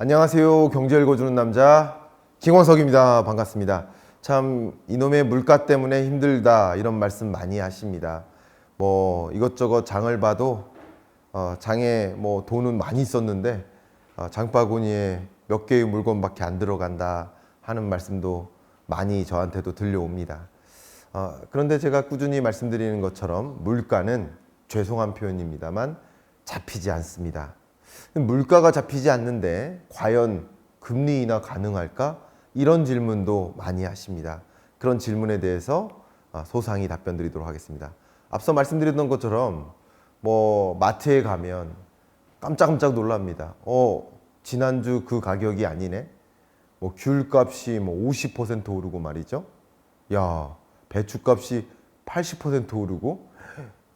안녕하세요. 경제 읽어주는 남자 김원석입니다. 반갑습니다. 참 이놈의 물가 때문에 힘들다 이런 말씀 많이 하십니다. 뭐 이것저것 장을 봐도 장에 뭐 돈은 많이 썼는데 장바구니에 몇 개의 물건밖에 안 들어간다 하는 말씀도 많이 저한테도 들려옵니다. 그런데 제가 꾸준히 말씀드리는 것처럼 물가는 죄송한 표현입니다만 잡히지 않습니다. 물가가 잡히지 않는데 과연 금리 인하 가능할까? 이런 질문도 많이 하십니다. 그런 질문에 대해서 소상히 답변 드리도록 하겠습니다. 앞서 말씀드렸던 것처럼 뭐 마트에 가면 깜짝깜짝 놀랍니다. 지난주 그 가격이 아니네. 뭐 귤값이 뭐 50% 오르고 말이죠. 야, 배추값이 80% 오르고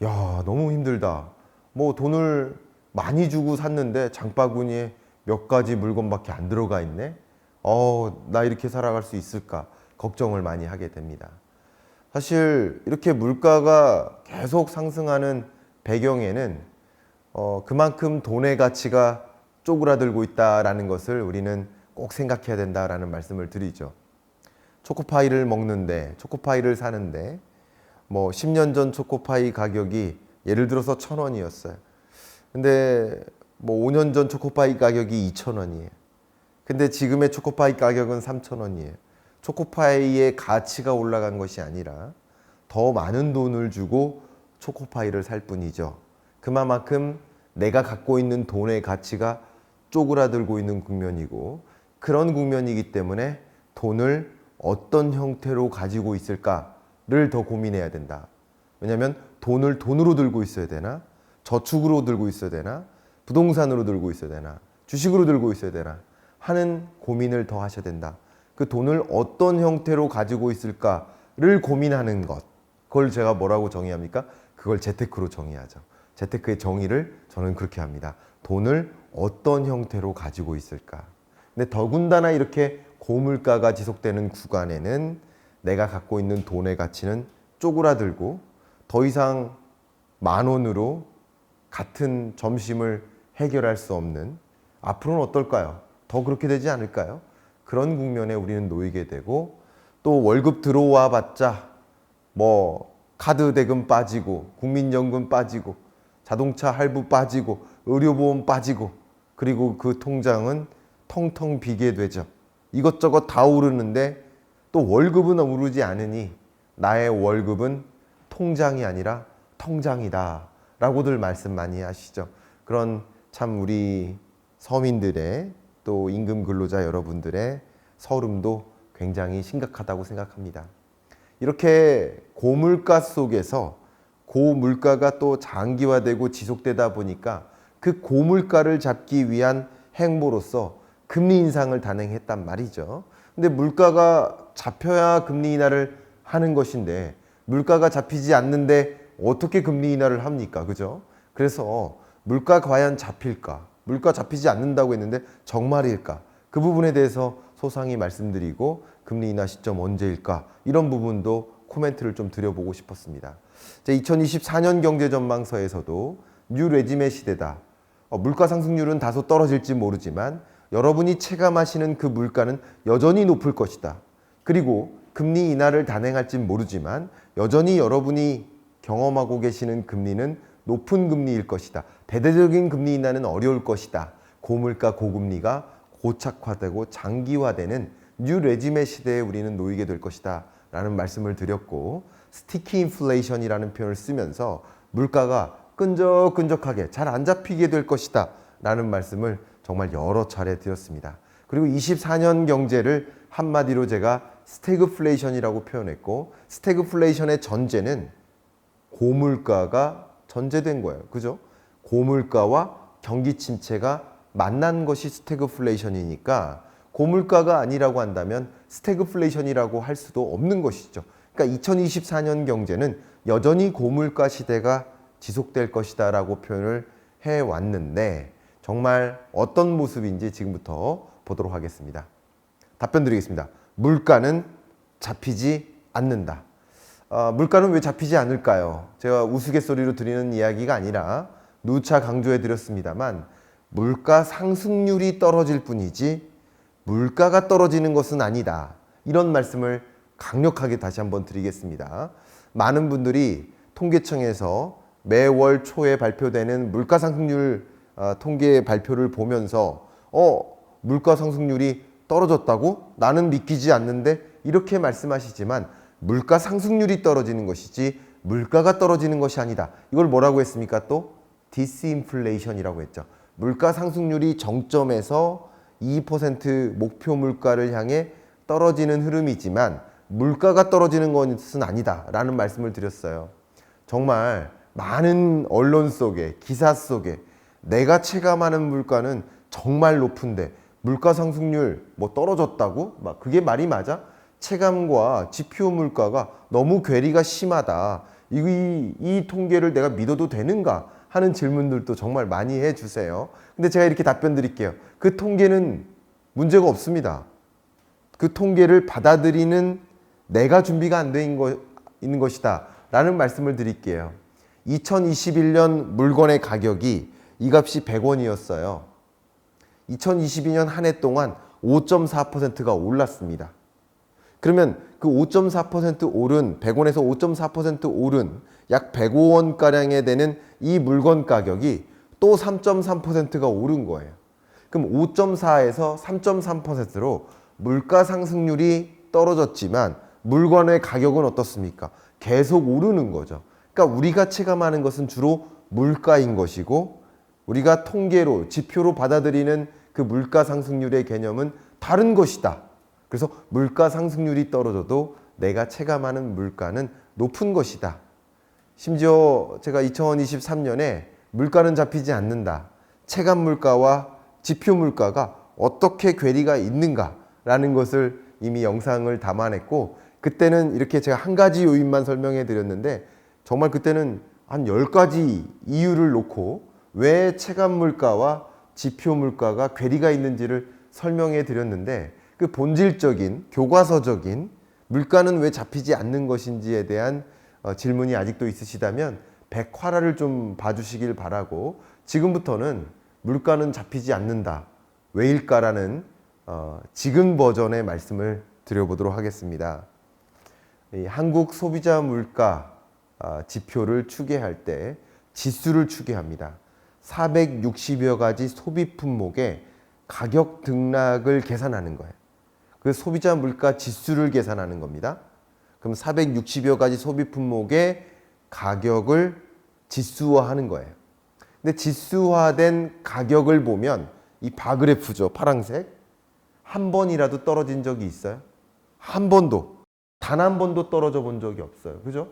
야, 너무 힘들다. 뭐 돈을 많이 주고 샀는데 장바구니에 몇 가지 물건밖에 안 들어가 있네. 나 이렇게 살아갈 수 있을까? 걱정을 많이 하게 됩니다. 사실 이렇게 물가가 계속 상승하는 배경에는 그만큼 돈의 가치가 쪼그라들고 있다라는 것을 우리는 꼭 생각해야 된다라는 말씀을 드리죠. 초코파이를 먹는데, 초코파이를 사는데 뭐 10년 전 초코파이 가격이 예를 들어서 1,000원이었어요. 근데 뭐 5년 전 초코파이 가격이 2,000원이에요. 근데 지금의 초코파이 가격은 3,000원이에요. 초코파이의 가치가 올라간 것이 아니라 더 많은 돈을 주고 초코파이를 살 뿐이죠. 그만큼 내가 갖고 있는 돈의 가치가 쪼그라들고 있는 국면이고, 그런 국면이기 때문에 돈을 어떤 형태로 가지고 있을까를 더 고민해야 된다. 왜냐하면 돈을 돈으로 들고 있어야 되나? 저축으로 들고 있어야 되나? 부동산으로 들고 있어야 되나? 주식으로 들고 있어야 되나? 하는 고민을 더 하셔야 된다. 그 돈을 어떤 형태로 가지고 있을까를 고민하는 것. 그걸 제가 뭐라고 정의합니까? 그걸 재테크로 정의하죠. 재테크의 정의를 저는 그렇게 합니다. 돈을 어떤 형태로 가지고 있을까? 근데 더군다나 이렇게 고물가가 지속되는 구간에는 내가 갖고 있는 돈의 가치는 쪼그라들고 더 이상 10,000원으로 같은 점심을 해결할 수 없는, 앞으로는 어떨까요? 더 그렇게 되지 않을까요? 그런 국면에 우리는 놓이게 되고, 또 월급 들어와 봤자 뭐 카드 대금 빠지고 국민연금 빠지고 자동차 할부 빠지고 의료보험 빠지고, 그리고 그 통장은 텅텅 비게 되죠. 이것저것 다 오르는데 또 월급은 오르지 않으니 나의 월급은 통장이 아니라 통장이다 라고들 말씀 많이 하시죠. 그런 참 우리 서민들의, 또 임금 근로자 여러분들의 서름도 굉장히 심각하다고 생각합니다. 이렇게 고물가 속에서 고물가가 또 장기화되고 지속되다 보니까 그 고물가를 잡기 위한 행보로서 금리 인상을 단행했단 말이죠. 근데 물가가 잡혀야 금리 인하를 하는 것인데 물가가 잡히지 않는데 어떻게 금리 인하를 합니까? 그죠? 그래서 물가 과연 잡힐까? 물가 잡히지 않는다고 했는데 정말일까? 그 부분에 대해서 소상히 말씀드리고, 금리 인하 시점 언제일까? 이런 부분도 코멘트를 좀 드려보고 싶었습니다. 2024년 경제전망서에서도 뉴 레짐의 시대다. 물가 상승률은 다소 떨어질지 모르지만 여러분이 체감하시는 그 물가는 여전히 높을 것이다. 그리고 금리 인하를 단행할진 모르지만 여전히 여러분이 경험하고 계시는 금리는 높은 금리일 것이다. 대대적인 금리 인하는 어려울 것이다. 고물가, 고금리가 고착화되고 장기화되는 뉴 레짐의 시대에 우리는 놓이게 될 것이다 라는 말씀을 드렸고, 스티키 인플레이션이라는 표현을 쓰면서 물가가 끈적끈적하게 잘 안 잡히게 될 것이다 라는 말씀을 정말 여러 차례 드렸습니다. 그리고 24년 경제를 한마디로 제가 스태그플레이션이라고 표현했고, 스태그플레이션의 전제는 고물가가 전제된 거예요. 그죠? 고물가와 경기 침체가 만난 것이 스태그플레이션이니까 고물가가 아니라고 한다면 스태그플레이션이라고 할 수도 없는 것이죠. 그러니까 2024년 경제는 여전히 고물가 시대가 지속될 것이다 라고 표현을 해왔는데, 정말 어떤 모습인지 지금부터 보도록 하겠습니다. 답변 드리겠습니다. 물가는 잡히지 않는다. 물가는 왜 잡히지 않을까요? 제가 우스갯소리로 드리는 이야기가 아니라 누차 강조해 드렸습니다만, 물가 상승률이 떨어질 뿐이지 물가가 떨어지는 것은 아니다. 이런 말씀을 강력하게 다시 한번 드리겠습니다. 많은 분들이 통계청에서 매월 초에 발표되는 물가 상승률 통계 발표를 보면서 물가 상승률이 떨어졌다고? 나는 믿기지 않는데 이렇게 말씀하시지만 물가 상승률이 떨어지는 것이지 물가가 떨어지는 것이 아니다. 이걸 뭐라고 했습니까? 또 디스인플레이션이라고 했죠. 물가 상승률이 정점에서 2% 목표 물가를 향해 떨어지는 흐름이지만 물가가 떨어지는 것은 아니다 라는 말씀을 드렸어요. 정말 많은 언론 속에 기사 속에 내가 체감하는 물가는 정말 높은데 물가 상승률 뭐 떨어졌다고? 막 그게 말이 맞아? 체감과 지표 물가가 너무 괴리가 심하다. 이 통계를 내가 믿어도 되는가 하는 질문들도 정말 많이 해주세요. 근데 제가 이렇게 답변 드릴게요. 그 통계는 문제가 없습니다. 그 통계를 받아들이는 내가 준비가 안 돼 있는 것이다 라는 말씀을 드릴게요. 2021년 물건의 가격이 이 값이 100원이었어요. 2022년 한 해 동안 5.4%가 올랐습니다. 그러면 그 5.4% 오른 100원에서 5.4% 오른 약 105원가량에 되는 이 물건 가격이 또 3.3%가 오른 거예요. 그럼 5.4에서 3.3%로 물가 상승률이 떨어졌지만 물건의 가격은 어떻습니까? 계속 오르는 거죠. 그러니까 우리가 체감하는 것은 주로 물가인 것이고 우리가 통계로 지표로 받아들이는 그 물가 상승률의 개념은 다른 것이다. 그래서 물가 상승률이 떨어져도 내가 체감하는 물가는 높은 것이다. 심지어 제가 2023년에 물가는 잡히지 않는다. 체감 물가와 지표 물가가 어떻게 괴리가 있는가라는 것을 이미 영상을 담아냈고 그때는 이렇게 제가 한 가지 요인만 설명해 드렸는데 정말 그때는 한 10가지 이유를 놓고 왜 체감 물가와 지표 물가가 괴리가 있는지를 설명해 드렸는데 그 본질적인 교과서적인 물가는 왜 잡히지 않는 것인지에 대한 질문이 아직도 있으시다면 100화라를 좀 봐주시길 바라고 지금부터는 물가는 잡히지 않는다. 왜일까라는 지금 버전의 말씀을 드려보도록 하겠습니다. 이 한국 소비자 물가 지표를 추계할 때 지수를 추계합니다. 460여 가지 소비 품목의 가격 등락을 계산하는 거예요. 그 소비자 물가 지수를 계산하는 겁니다. 그럼 460여 가지 소비 품목의 가격을 지수화하는 거예요. 근데 지수화된 가격을 보면 이 바그래프죠. 파란색. 한 번이라도 떨어진 적이 있어요? 한 번도. 단 한 번도 떨어져 본 적이 없어요. 그죠?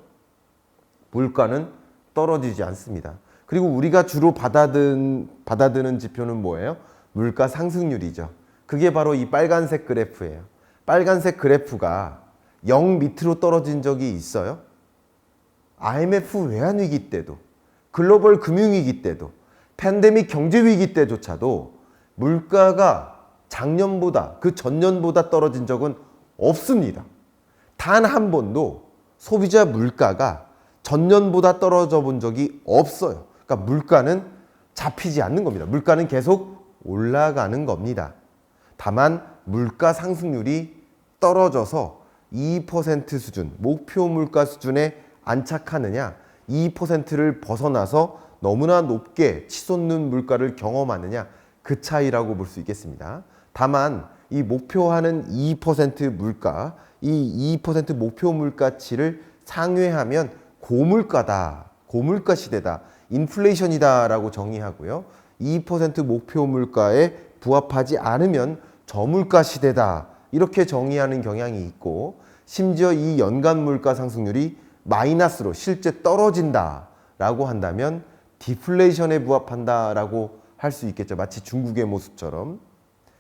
물가는 떨어지지 않습니다. 그리고 우리가 주로 받아드는 지표는 뭐예요? 물가 상승률이죠. 그게 바로 이 빨간색 그래프예요. 빨간색 그래프가 0 밑으로 떨어진 적이 있어요? IMF 외환위기 때도, 글로벌 금융위기 때도, 팬데믹 경제위기 때조차도 물가가 작년보다, 그 전년보다 떨어진 적은 없습니다. 단 한 번도 소비자 물가가 전년보다 떨어져 본 적이 없어요. 그러니까 물가는 잡히지 않는 겁니다. 물가는 계속 올라가는 겁니다. 다만 물가 상승률이 떨어져서 2% 수준, 목표 물가 수준에 안착하느냐, 2%를 벗어나서 너무나 높게 치솟는 물가를 경험하느냐, 그 차이라고 볼 수 있겠습니다. 다만 이 목표하는 2% 물가, 이 2% 목표 물가치를 상회하면 고물가다, 고물가 시대다, 인플레이션이다 라고 정의하고요. 2% 목표 물가에 부합하지 않으면 저물가 시대다 이렇게 정의하는 경향이 있고 심지어 이 연간 물가 상승률이 마이너스로 실제 떨어진다 라고 한다면 디플레이션에 부합한다 라고 할 수 있겠죠. 마치 중국의 모습처럼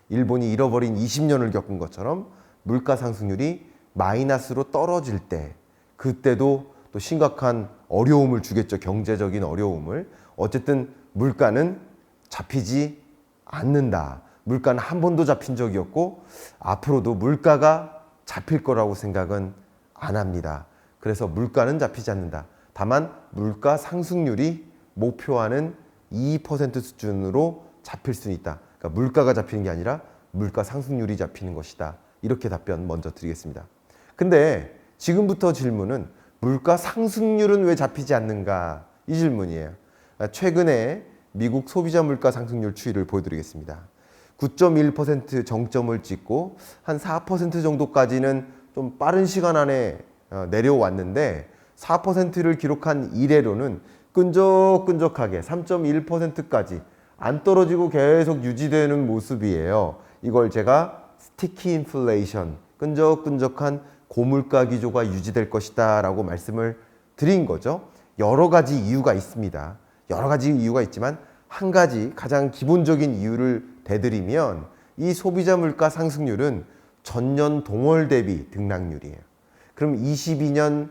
일본이 잃어버린 20년을 겪은 것처럼 물가 상승률이 마이너스로 떨어질 때 그때도 또 심각한 어려움을 주겠죠. 경제적인 어려움을. 어쨌든 물가는 잡히지 않는다. 물가는 한 번도 잡힌 적이 없고 앞으로도 물가가 잡힐 거라고 생각은 안 합니다. 그래서 물가는 잡히지 않는다. 다만 물가 상승률이 목표하는 2% 수준으로 잡힐 수는 있다. 그러니까 물가가 잡히는 게 아니라 물가 상승률이 잡히는 것이다. 이렇게 답변 먼저 드리겠습니다. 근데 지금부터 질문은 물가 상승률은 왜 잡히지 않는가? 이 질문이에요. 최근에 미국 소비자 물가 상승률 추이를 보여드리겠습니다. 9.1% 정점을 찍고 한 4% 정도까지는 좀 빠른 시간 안에 내려왔는데 4%를 기록한 이래로는 끈적끈적하게 3.1%까지 안 떨어지고 계속 유지되는 모습이에요. 이걸 제가 스티키 인플레이션, 끈적끈적한 고물가 기조가 유지될 것이다 라고 말씀을 드린 거죠. 여러 가지 이유가 있습니다. 여러 가지 이유가 있지만 한 가지 가장 기본적인 이유를 대드리면 이 소비자 물가 상승률은 전년 동월 대비 등락률이에요. 그럼 22년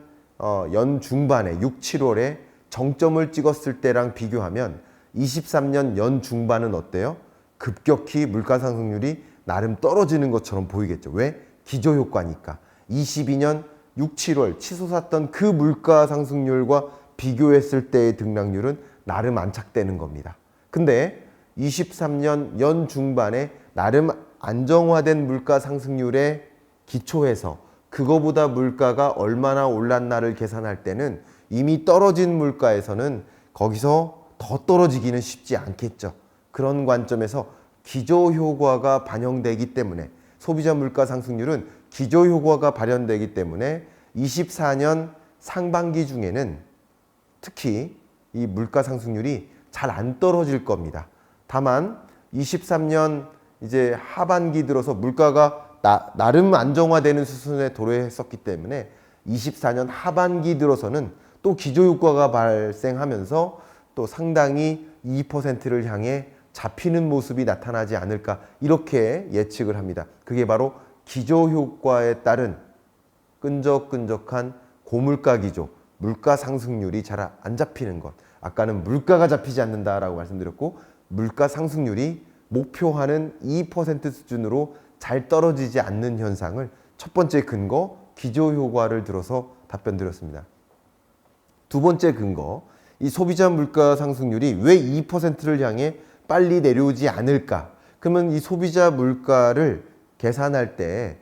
연 중반에 6, 7월에 정점을 찍었을 때랑 비교하면 23년 연 중반은 어때요? 급격히 물가 상승률이 나름 떨어지는 것처럼 보이겠죠. 왜? 기저효과니까. 22년 6, 7월 치솟았던 그 물가 상승률과 비교했을 때의 등락률은 나름 안착되는 겁니다. 근데 23년 연 중반에 나름 안정화된 물가 상승률에 기초해서 그거보다 물가가 얼마나 올랐나를 계산할 때는 이미 떨어진 물가에서는 거기서 더 떨어지기는 쉽지 않겠죠. 그런 관점에서 기저효과가 반영되기 때문에 소비자 물가 상승률은 기저효과가 발현되기 때문에 24년 상반기 중에는 특히 이 물가 상승률이 잘 안 떨어질 겁니다. 다만 23년 이제 하반기 들어서 물가가 나름 안정화되는 수준에 도래했었기 때문에 24년 하반기 들어서는 또 기저효과가 발생하면서 또 상당히 2%를 향해 잡히는 모습이 나타나지 않을까 이렇게 예측을 합니다. 그게 바로 기저효과에 따른 끈적끈적한 고물가 기조, 물가 상승률이 잘 안 잡히는 것. 아까는 물가가 잡히지 않는다라고 말씀드렸고 물가 상승률이 목표하는 2% 수준으로 잘 떨어지지 않는 현상을 첫 번째 근거, 기저효과를 들어서 답변 드렸습니다. 두 번째 근거, 이 소비자 물가 상승률이 왜 2%를 향해 빨리 내려오지 않을까? 그러면 이 소비자 물가를 계산할 때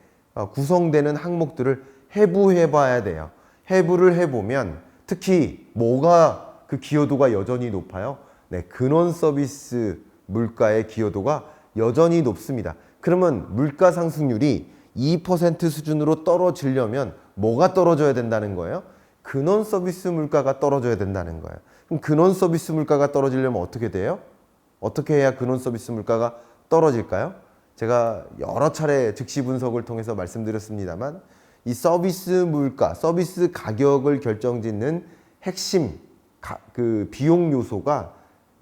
구성되는 항목들을 해부해 봐야 돼요. 해부를 해보면 특히 뭐가 그 기여도가 여전히 높아요? 네, 근원 서비스 물가의 기여도가 여전히 높습니다. 그러면 물가 상승률이 2% 수준으로 떨어지려면 뭐가 떨어져야 된다는 거예요? 근원 서비스 물가가 떨어져야 된다는 거예요. 그럼 근원 서비스 물가가 떨어지려면 어떻게 돼요? 어떻게 해야 근원 서비스 물가가 떨어질까요? 제가 여러 차례 즉시 분석을 통해서 말씀드렸습니다만 이 서비스 물가, 서비스 가격을 결정짓는 핵심 그 비용 요소가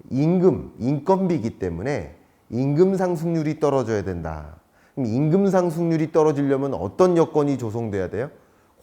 인건비이기 때문에 임금 상승률이 떨어져야 된다. 그럼 임금 상승률이 떨어지려면 어떤 여건이 조성돼야 돼요?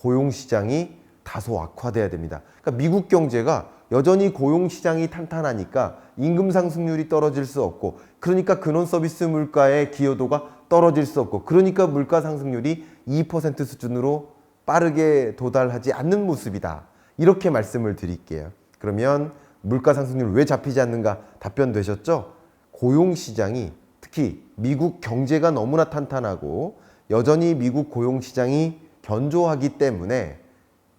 고용시장이 다소 악화돼야 됩니다. 그러니까 미국 경제가 여전히 고용시장이 탄탄하니까 임금 상승률이 떨어질 수 없고 그러니까 근원 서비스 물가의 기여도가 떨어질 수 없고 그러니까 물가 상승률이 2% 수준으로 빠르게 도달하지 않는 모습이다. 이렇게 말씀을 드릴게요. 그러면 물가 상승률 왜 잡히지 않는가 답변 되셨죠? 고용시장이 특히 미국 경제가 너무나 탄탄하고 여전히 미국 고용시장이 견조하기 때문에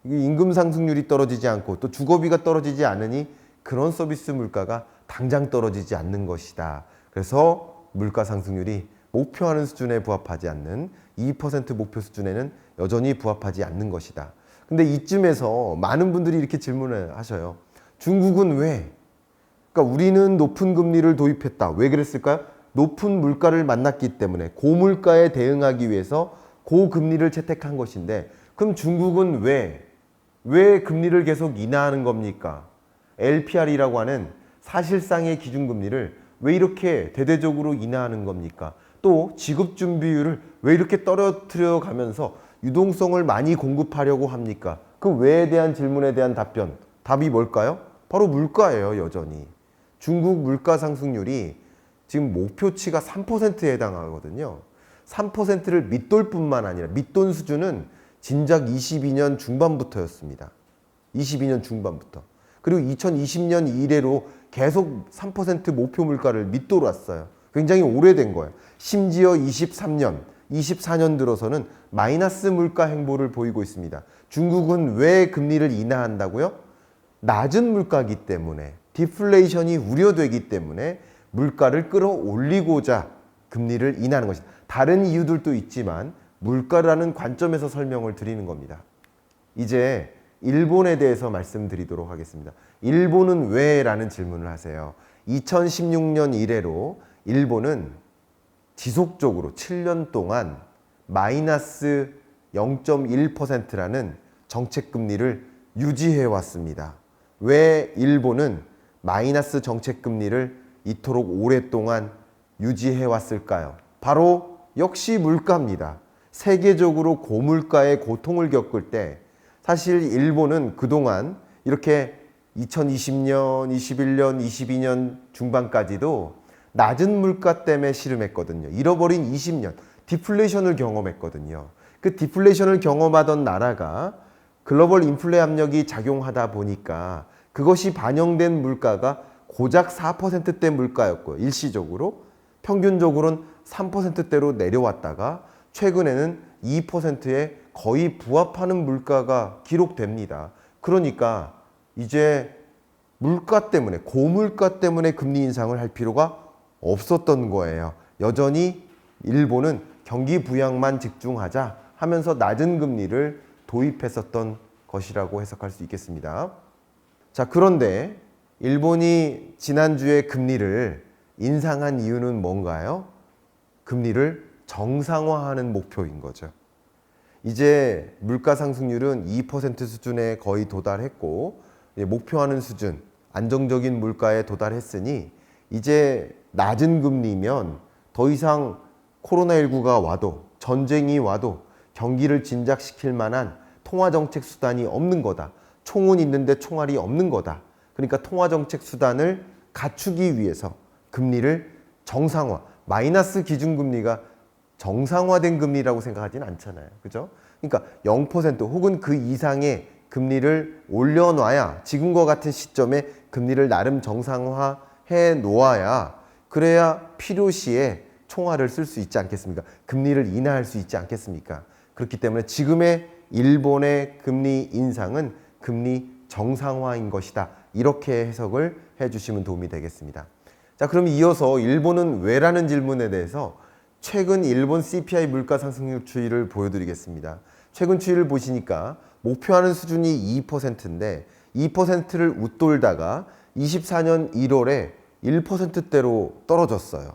임금 상승률이 떨어지지 않고 또 주거비가 떨어지지 않으니 그런 서비스 물가가 당장 떨어지지 않는 것이다. 그래서 물가 상승률이 목표하는 수준에 부합하지 않는 2% 목표 수준에는 여전히 부합하지 않는 것이다. 근데 이쯤에서 많은 분들이 이렇게 질문을 하셔요. 중국은 왜? 그러니까 우리는 높은 금리를 도입했다. 왜 그랬을까요? 높은 물가를 만났기 때문에 고물가에 대응하기 위해서 고금리를 채택한 것인데 그럼 중국은 왜 금리를 계속 인하하는 겁니까? LPR이라고 하는 사실상의 기준금리를 왜 이렇게 대대적으로 인하하는 겁니까? 또 지급준비율을 왜 이렇게 떨어뜨려 가면서 유동성을 많이 공급하려고 합니까? 그 왜에 대한 질문에 대한 답변, 답이 뭘까요? 바로 물가예요, 여전히. 중국 물가 상승률이 지금 목표치가 3%에 해당하거든요. 3%를 밑돌 뿐만 아니라 밑돈 수준은 진작 22년 중반부터였습니다. 22년 중반부터. 그리고 2020년 이래로 계속 3% 목표 물가를 밑돌았어요. 굉장히 오래된 거예요. 심지어 23년, 24년 들어서는 마이너스 물가 행보를 보이고 있습니다. 중국은 왜 금리를 인하한다고요? 낮은 물가이기 때문에, 디플레이션이 우려되기 때문에 물가를 끌어올리고자 금리를 인하하는 것이다. 다른 이유들도 있지만 물가라는 관점에서 설명을 드리는 겁니다. 이제 일본에 대해서 말씀드리도록 하겠습니다. 일본은 왜? 라는 질문을 하세요. 2016년 이래로 일본은 지속적으로 7년 동안 마이너스 0.1%라는 정책금리를 유지해 왔습니다. 왜 일본은 마이너스 정책금리를 이토록 오랫동안 유지해 왔을까요? 바로 역시 물가입니다. 세계적으로 고물가의 고통을 겪을 때 사실 일본은 그동안 이렇게 2020년, 21년, 22년 중반까지도 낮은 물가 때문에 씨름했거든요. 잃어버린 20년, 디플레이션을 경험했거든요. 그 디플레이션을 경험하던 나라가 글로벌 인플레 압력이 작용하다 보니까 그것이 반영된 물가가 고작 4%대 물가였고요. 일시적으로. 평균적으로는 3%대로 내려왔다가 최근에는 2%에 거의 부합하는 물가가 기록됩니다. 그러니까 이제 물가 때문에, 고물가 때문에 금리 인상을 할 필요가 없었던 거예요. 여전히 일본은 경기 부양만 집중하자 하면서 낮은 금리를 도입했었던 것이라고 해석할 수 있겠습니다. 자, 그런데 일본이 지난주에 금리를 인상한 이유는 뭔가요? 금리를 정상화하는 목표인 거죠. 이제 물가 상승률은 2% 수준에 거의 도달했고 목표하는 수준, 안정적인 물가에 도달했으니 이제 낮은 금리면 더 이상 코로나19가 와도 전쟁이 와도 경기를 진작시킬 만한 통화정책 수단이 없는 거다. 총은 있는데 총알이 없는 거다. 그러니까 통화정책 수단을 갖추기 위해서 금리를 정상화, 마이너스 기준금리가 정상화된 금리라고 생각하지는 않잖아요. 그죠? 그러니까 0% 혹은 그 이상의 금리를 올려놔야 지금과 같은 시점에 금리를 나름 정상화해 놓아야 그래야 필요시에 총알을 쓸 수 있지 않겠습니까? 금리를 인하할 수 있지 않겠습니까? 그렇기 때문에 지금의 일본의 금리 인상은 금리 정상화인 것이다. 이렇게 해석을 해주시면 도움이 되겠습니다. 자, 그럼 이어서 일본은 왜라는 질문에 대해서 최근 일본 CPI 물가 상승률 추이를 보여드리겠습니다. 최근 추이를 보시니까 목표하는 수준이 2%인데 2%를 웃돌다가 24년 1월에 1%대로 떨어졌어요.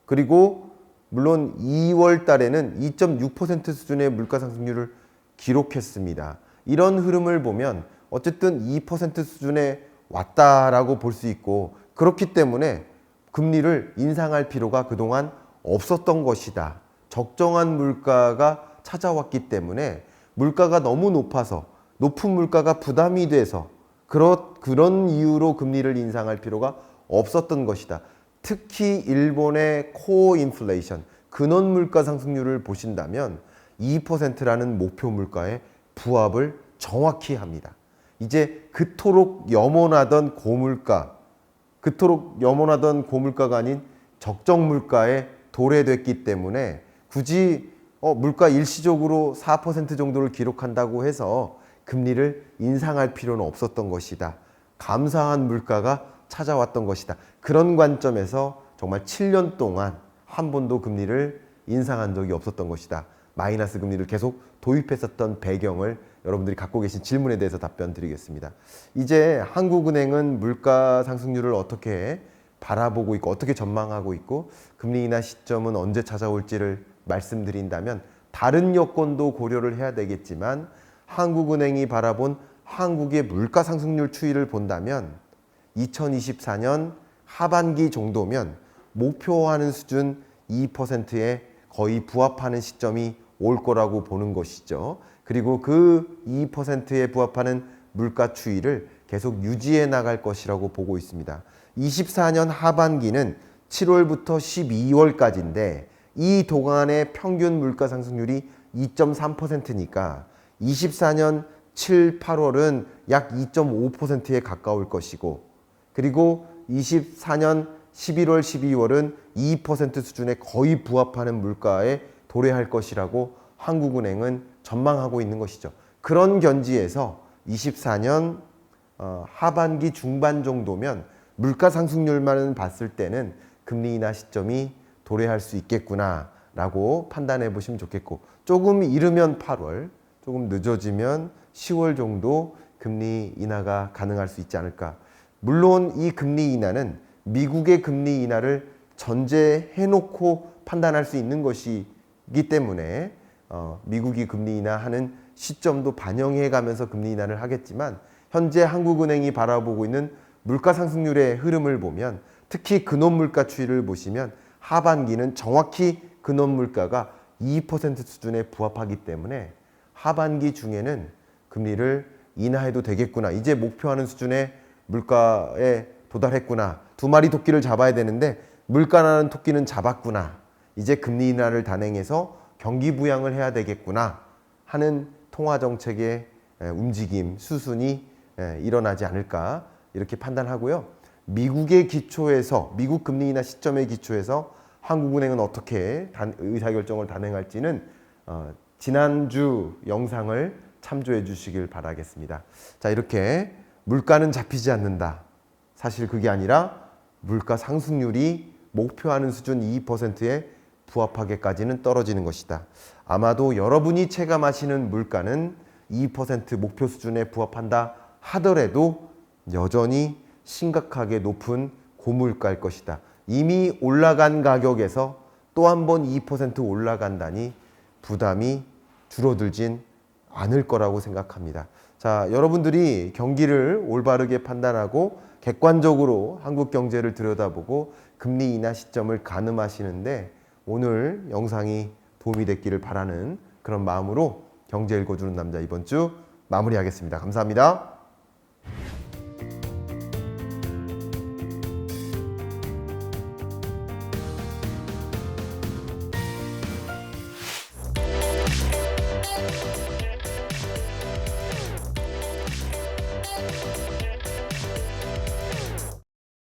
그리고 물론 2월 달에는 2.6% 수준의 물가 상승률을 기록했습니다. 이런 흐름을 보면 어쨌든 2% 수준에 왔다라고 볼 수 있고 그렇기 때문에 금리를 인상할 필요가 그동안 없었던 것이다. 적정한 물가가 찾아왔기 때문에 물가가 너무 높아서 높은 물가가 부담이 돼서 그런 이유로 금리를 인상할 필요가 없었던 것이다. 특히 일본의 코어 인플레이션, 근원 물가 상승률을 보신다면 2%라는 목표 물가에 부합을 정확히 합니다. 이제 그토록 염원하던 고물가가 아닌 적정 물가에 도래됐기 때문에 굳이 물가 일시적으로 4% 정도를 기록한다고 해서 금리를 인상할 필요는 없었던 것이다. 감사한 물가가 찾아왔던 것이다. 그런 관점에서 정말 7년 동안 한 번도 금리를 인상한 적이 없었던 것이다. 마이너스 금리를 계속 도입했었던 배경을 여러분들이 갖고 계신 질문에 대해서 답변 드리겠습니다. 이제 한국은행은 물가 상승률을 어떻게 바라보고 있고 어떻게 전망하고 있고 금리 인하 시점은 언제 찾아올지를 말씀드린다면 다른 여건도 고려를 해야 되겠지만 한국은행이 바라본 한국의 물가 상승률 추이를 본다면 2024년 하반기 정도면 목표하는 수준 2%에 거의 부합하는 시점이 올 거라고 보는 것이죠. 그리고 그 2%에 부합하는 물가 추이를 계속 유지해 나갈 것이라고 보고 있습니다. 24년 하반기는 7월부터 12월까지인데 이 동안의 평균 물가 상승률이 2.3%니까 24년 7, 8월은 약 2.5%에 가까울 것이고 그리고 24년 11월, 12월은 2% 수준에 거의 부합하는 물가에 도래할 것이라고 한국은행은 전망하고 있는 것이죠. 그런 견지에서 24년 하반기 중반 정도면 물가 상승률만 봤을 때는 금리 인하 시점이 도래할 수 있겠구나라고 판단해 보시면 좋겠고, 조금 이르면 8월, 조금 늦어지면 10월 정도 금리 인하가 가능할 수 있지 않을까. 물론 이 금리 인하는 미국의 금리 인하를 전제해 놓고 판단할 수 있는 것이기 때문에 미국이 금리 인하하는 시점도 반영해 가면서 금리 인하를 하겠지만, 현재 한국은행이 바라보고 있는 물가 상승률의 흐름을 보면, 특히 근원 추이를 보시면 하반기는 정확히 근원 물가가 2% 수준에 부합하기 때문에 하반기 중에는 금리를 인하해도 되겠구나, 이제 목표하는 수준의 물가에 도달했구나, 두 마리 토끼를 잡아야 되는데 물가라는 토끼는 잡았구나, 이제 금리 인하를 단행해서 경기 부양을 해야 되겠구나 하는 통화정책의 움직임, 수순이 일어나지 않을까 이렇게 판단하고요. 미국의 기초에서, 미국 금리 인하 시점의 기초에서 한국은행은 어떻게 의사결정을 단행할지는 지난주 영상을 참조해 주시길 바라겠습니다. 자, 이렇게 물가는 잡히지 않는다. 사실 그게 아니라 물가 상승률이 목표하는 수준 2%에 부합하게까지는 떨어지는 것이다. 아마도 여러분이 체감하시는 물가는 2% 목표 수준에 부합한다 하더라도 여전히 심각하게 높은 고물가일 것이다. 이미 올라간 가격에서 또 한 번 2% 올라간다니 부담이 줄어들진 않을 거라고 생각합니다. 자, 여러분들이 경기를 올바르게 판단하고 객관적으로 한국 경제를 들여다보고 금리 인하 시점을 가늠하시는데 오늘 영상이 도움이 됐기를 바라는 그런 마음으로 경제 읽어주는 남자 이번 주 마무리하겠습니다. 감사합니다.